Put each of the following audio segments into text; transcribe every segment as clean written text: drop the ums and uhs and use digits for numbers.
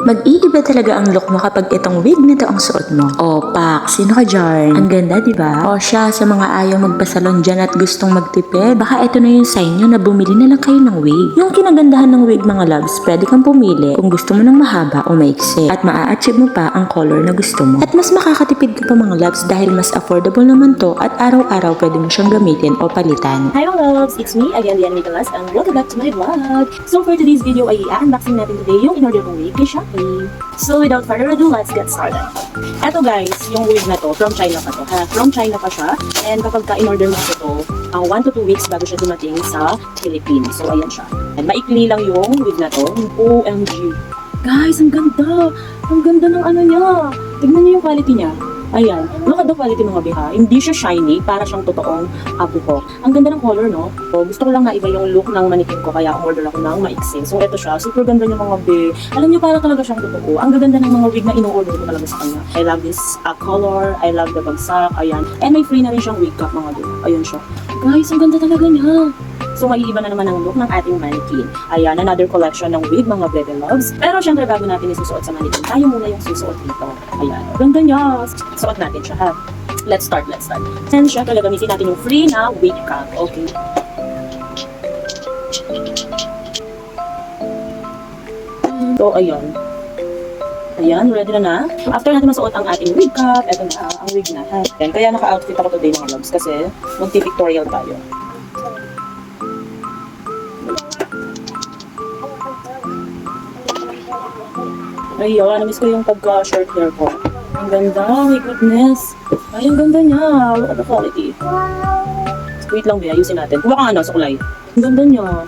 Mag-iiba talaga ang look mo kapag itong wig na to ang suot mo. O, pak, sino ka dyan? Ang ganda, di ba? O siya, sa mga ayaw magpasalon dyan at gustong magtipid, baka ito na yung sign nyo na bumili na lang kayo ng wig. Yung kinagandahan ng wig, mga loves, pwede kang pumili kung gusto mo ng mahaba o maiksi. At maa-achieve mo pa ang color na gusto mo. At mas makakatipid ka pa, mga loves, dahil mas affordable naman to at araw-araw pwede mo siyang gamitin o palitan. Hi mga loves! It's me again, Lian Nicolas, and welcome back to my vlog! So for today's video ay i-unboxing natin today yung in-order kong wig kay Shopee. So without further ado, let's get started. Eto guys, yung wig na to, from China pa to ha. From China pa siya, and kapag ka-in-order mo ito, 1 to 2 weeks bago siya dumating sa Philippines. So ayan siya. And maikli lang yung wig na to. OMG! Guys, ang ganda! Ang ganda ng ano niya! Tignan niyo yung quality niya. Ayan, look at the quality mga biha. Hindi siya shiny, para siyang totoong buhok. Ang ganda ng color, no? So, gusto ko lang na iba yung look ng manikin ko, kaya umorder ako ng maiksi. So, eto siya. Super ganda niya mga be. Alam niyo, para talaga siyang totoo. Ang gaganda ng mga wig na ino-order ko talaga sa kanya. I love this color. I love the bagsak. Ayan. And may free na rin siyang wig cap, mga be. Ayun siya. Guys, ang ganda talaga niya. So, maiiba na naman ang look ng ating mannequin. Ayan, another collection ng wig, mga bebe loves. Pero, syempre, bago natin isusuot sa mannequin, tayo muna yung susuot dito. Ayan, ganda niya. Suot natin siya, ha? Let's start. And, syempre, gagamitin natin yung free na wig cap. Okay. So, ayun. Ayan, ready na. After natin masuot ang ating wig cap, eto na, ang wig na, ha? Ayan, kaya naka-outfit ako today, mga loves, kasi magti-pictorial tayo. Ayun, namiss ko yung pagka-short hair ko. Ang ganda, my goodness. Ay, ang ganda niya. Look at the quality. Wait lang, Bea, ayusin natin. Kuha ka suklay. Ang ganda niya.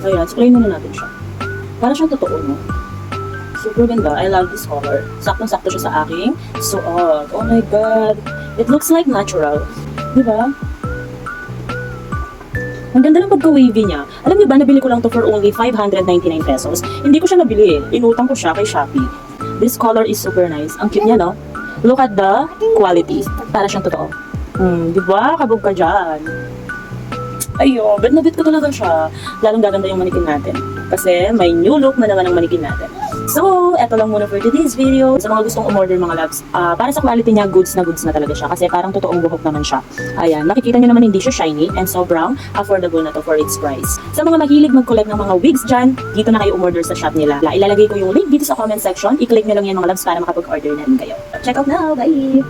Ayan, suklay muna natin siya. Para siyang totoo, no? Super ganda. I love this color. Saktong-sakto siya sa aking suot. Oh my God. It looks like natural. Diba? Ang ganda ng pagka-wavy niya. Alam niyo ba, nabili ko lang to for only 599 pesos. Hindi ko siya nabili eh. Inutang ko siya kay Shopee. This color is super nice. Ang cute niya, no? Look at the quality. Para siyang totoo. Di ba? Kabog ka dyan. Ayun, bet na bet ko talaga siya. Lalong gaganda yung manikin natin. Kasi may new look na naman ang manikin natin. So, eto lang muna for today's video. Sa mga gustong umorder mga loves, para sa quality niya, goods na talaga siya. Kasi parang totoong buhok naman siya. Ayan, makikita nyo naman hindi siya shiny and sobrang affordable na to for its price. Sa mga mahilig mag-collect ng mga wigs dyan, dito na kayo umorder sa shop nila. Ilalagay ko yung link dito sa comment section. I-click nyo lang yan mga loves para makapag-order na rin kayo. Check out now! Bye!